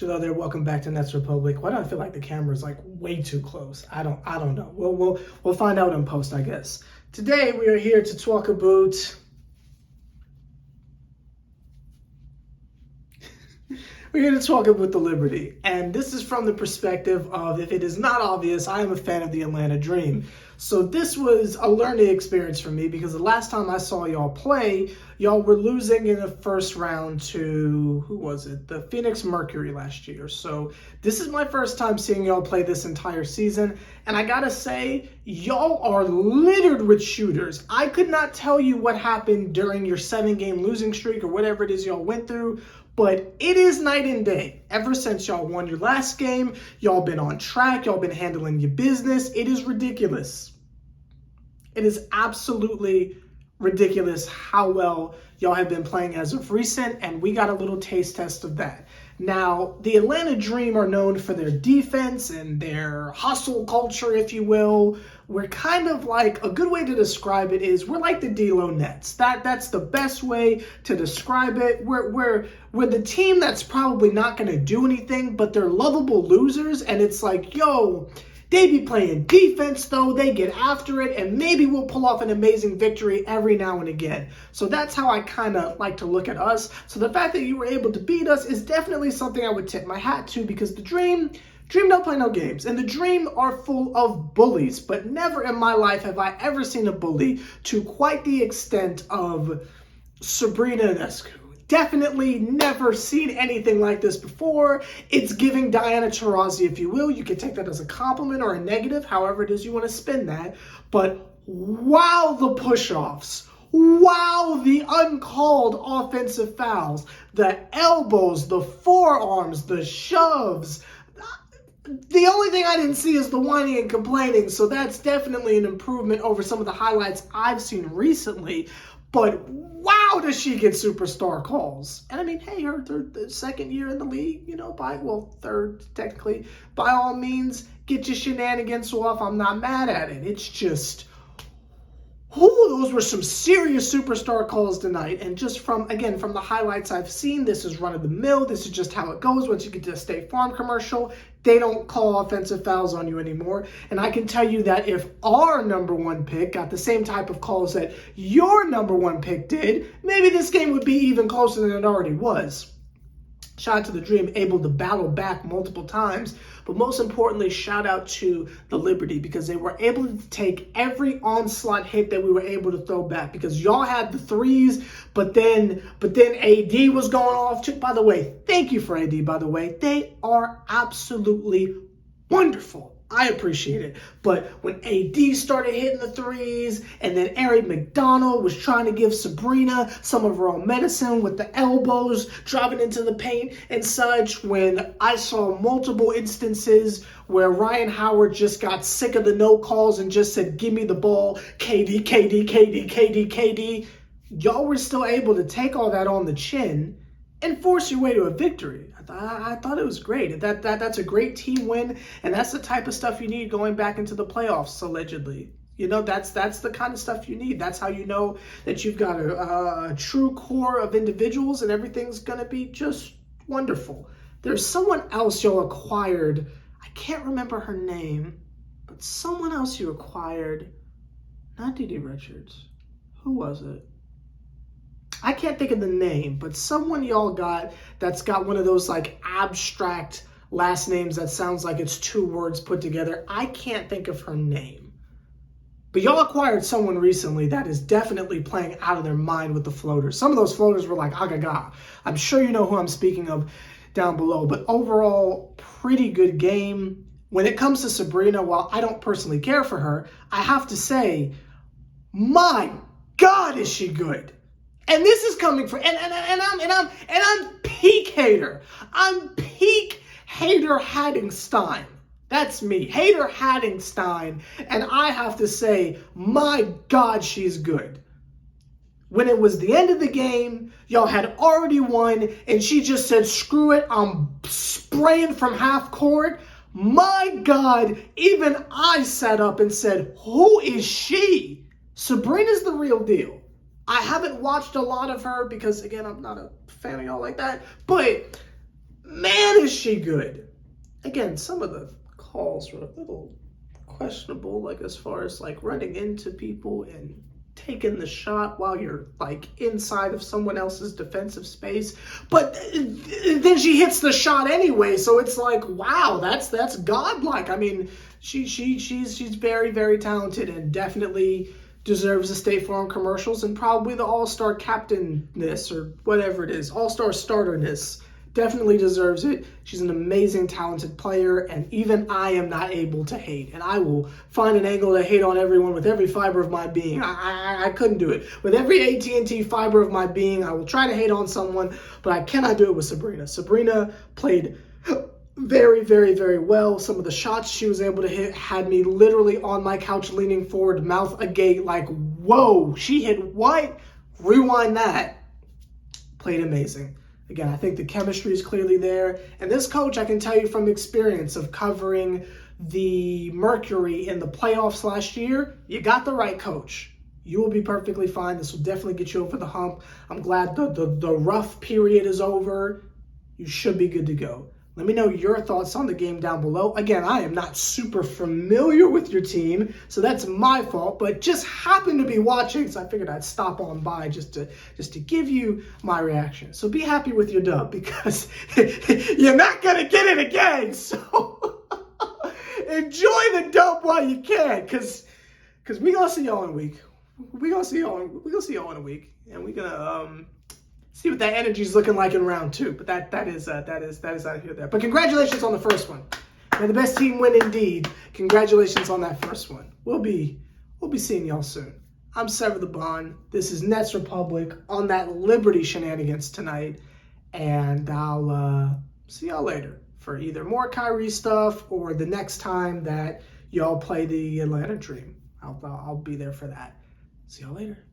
Hello there, welcome back to Nets Republic. Why do I feel like the camera is like way too close? I don't know. We'll find out in post, I guess. Today we are here to talk about we're here to talk about the Liberty. And this is from the perspective of, if it is not obvious, I am a fan of the Atlanta Dream. So this was a learning experience for me because the last time I saw y'all play, y'all were losing in the first round to, who was it? The Phoenix Mercury last year. So this is my first time seeing y'all play this entire season. And I gotta say, y'all are littered with shooters. I could not tell you what happened during your 7-game losing streak or whatever it is y'all went through, but it is night and day. Ever since y'all won your last game, y'all been on track, y'all been handling your business. It is ridiculous. It is absolutely ridiculous how well y'all have been playing as of recent, and we got a little taste test of that. Now, the Atlanta Dream are known for their defense and their hustle culture, if you will. We're kind of like, a good way to describe it is we're like the D-Lo Nets. That's the best way to describe it. We're the team that's probably not going to do anything, but they're lovable losers, and it's like, yo, they be playing defense, though. They get after it, and maybe we'll pull off an amazing victory every now and again. So that's how I kind of like to look at us. So the fact that you were able to beat us is definitely something I would tip my hat to, because the Dream don't play no games. And the Dream are full of bullies, but never in my life have I ever seen a bully to quite the extent of Sabrina and Definitely never seen anything like this before. It's giving Diana Taurasi, if you will. You can take that as a compliment or a negative, however it is you want to spin that. But wow, the push-offs. Wow, the uncalled offensive fouls. The elbows, the forearms, the shoves. The only thing I didn't see is the whining and complaining, so that's definitely an improvement over some of the highlights I've seen recently. But wow, does she get superstar calls. And I mean, hey, her second year in the league, third technically. By all means, get your shenanigans off. I'm not mad at it. It's just, those were some serious superstar calls tonight. And just from the highlights I've seen, this is run of the mill. This is just how it goes. Once you get to a State Farm commercial, they don't call offensive fouls on you anymore. And I can tell you that if our number one pick got the same type of calls that your number one pick did, maybe this game would be even closer than it already was. Shout out to the Dream, able to battle back multiple times. But most importantly, shout out to the Liberty, because they were able to take every onslaught hit that we were able to throw back. Because y'all had the threes, but then AD was going off too. By the way, thank you for AD, by the way. They are absolutely wonderful. I appreciate it. But when AD started hitting the threes, and then Ari McDonald was trying to give Sabrina some of her own medicine with the elbows, driving into the paint and such, when I saw multiple instances where Ryan Howard just got sick of the no calls and just said, give me the ball, KD, KD, KD, KD, KD, y'all were still able to take all that on the chin and force your way to a victory. I thought it was great. That's a great team win, and that's the type of stuff you need going back into the playoffs, allegedly. That's the kind of stuff you need. That's how you know that you've got a true core of individuals, and everything's going to be just wonderful. There's someone else y'all acquired. I can't remember her name, but someone else you acquired. Not D.D. Richards. Who was it? I can't think of the name, but someone y'all got that's got one of those like abstract last names that sounds like it's two words put together. I can't think of her name. But y'all acquired someone recently that is definitely playing out of their mind with the floaters. Some of those floaters were like, agaga. I'm sure you know who I'm speaking of down below. But overall, pretty good game. When it comes to Sabrina, while I don't personally care for her, I have to say, my God, is she good. And this is coming from, and I'm peak hater. I'm peak hater Haddingstein. That's me, hater Haddingstein. And I have to say, my God, she's good. When it was the end of the game, y'all had already won, and she just said, screw it, I'm spraying from half court. My God, even I sat up and said, who is she? Sabrina's the real deal. I haven't watched a lot of her because, again, I'm not a fan of y'all like that. But man, is she good. Again, some of the calls were a little questionable, like as far as like running into people and taking the shot while you're like inside of someone else's defensive space, but then she hits the shot anyway, so it's like, wow, that's godlike. I mean, she's very, very talented and definitely deserves the State Farm commercials and probably the all-star captainness or whatever it is, all-star starterness. Definitely deserves it. She's an amazing, talented player, and even I am not able to hate. And I will find an angle to hate on everyone with every fiber of my being. I couldn't do it. With every AT&T fiber of my being, I will try to hate on someone, but I cannot do it with Sabrina. Sabrina played very, very, very well. Some of the shots she was able to hit had me literally on my couch leaning forward, mouth agape, like, whoa, she hit what? Rewind that. Played amazing. Again, I think the chemistry is clearly there. And this coach, I can tell you from experience of covering the Mercury in the playoffs last year, you got the right coach. You will be perfectly fine. This will definitely get you over the hump. I'm glad the rough period is over. You should be good to go. Let me know your thoughts on the game down below. Again, I am not super familiar with your team, so that's my fault, but just happened to be watching, so I figured I'd stop on by just to give you my reaction. So be happy with your dub, because you're not going to get it again. So enjoy the dub while you can, because we're going to see y'all in a week. We're going to see y'all in a week, and we're going to see what that energy is looking like in round 2. But that is out here there. But congratulations on the first one. May the best team win indeed. Congratulations on that first one. We'll be seeing y'all soon. I'm Sever the Bond. This is Nets Republic on that Liberty shenanigans tonight. And I'll see y'all later for either more Kyrie stuff or the next time that y'all play the Atlanta Dream. I'll be there for that. See y'all later.